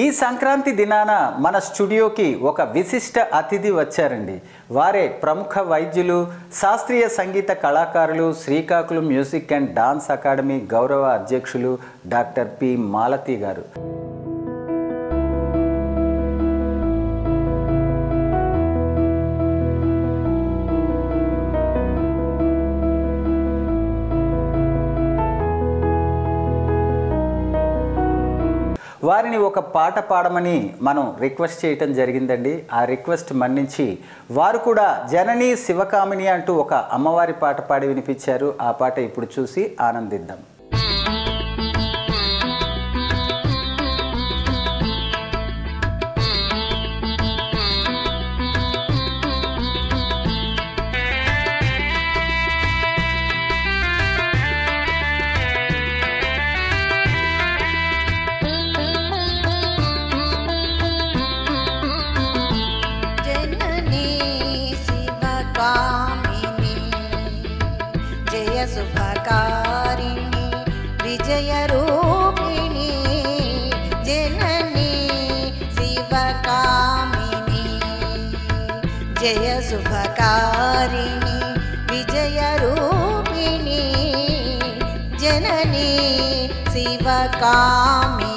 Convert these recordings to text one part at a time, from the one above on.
ఈ సంక్రాంతి దినాన మన స్టూడియోకి ఒక విశిష్ట అతిథి వచ్చారండి. వారే ప్రముఖ వైద్యులు, శాస్త్రీయ సంగీత కళాకారులు, Srikakulam music and dance academy గౌరవ అధ్యక్షులు డాక్టర్ పి మాలతి గారు. వారిని ఒక పాట పాడమని మనం రిక్వెస్ట్ చేయటం జరిగిందండి. ఆ రిక్వెస్ట్ మన్నించి వారు కూడా జననీ శివకామిని అంటూ ఒక అమ్మవారి పాట పాడి వినిపించారు. ఆ పాట ఇప్పుడు చూసి ఆనందిద్దాం. शुभकारिणी विजय रूपिणी जननी शिवकामिनी जय शुभकारिणी विजय रूपिणी जननी शिवकामिनी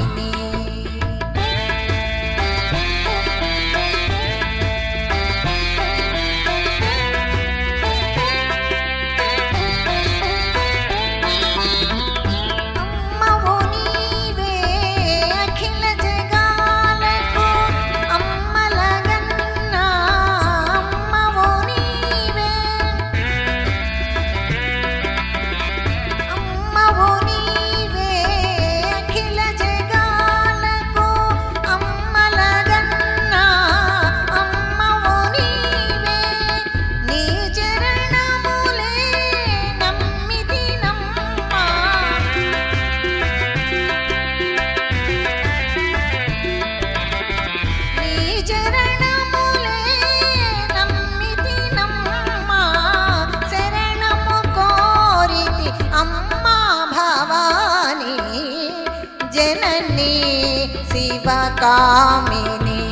जननी शिवकामिनी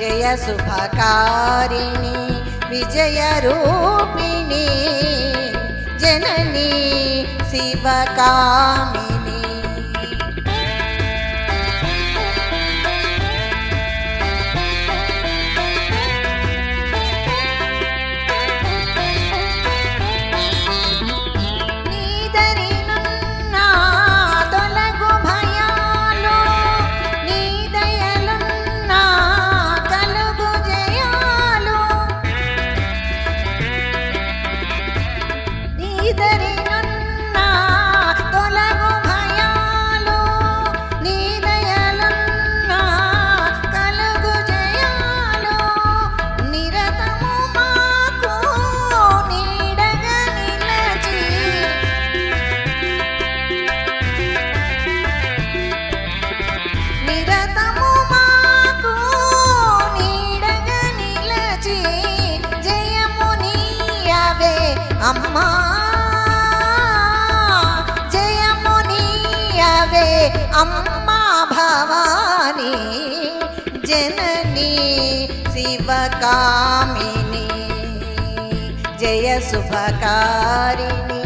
जय शुभकारिणी विजय रूपिणी जननी शिवकामिनी अम्मा जयमुनियवे अम्मा भवानी जननी शिवकामिनी जय शुभकारिणी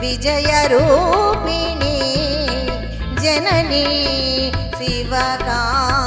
विजय रूपिणी जननी शिवकामिनी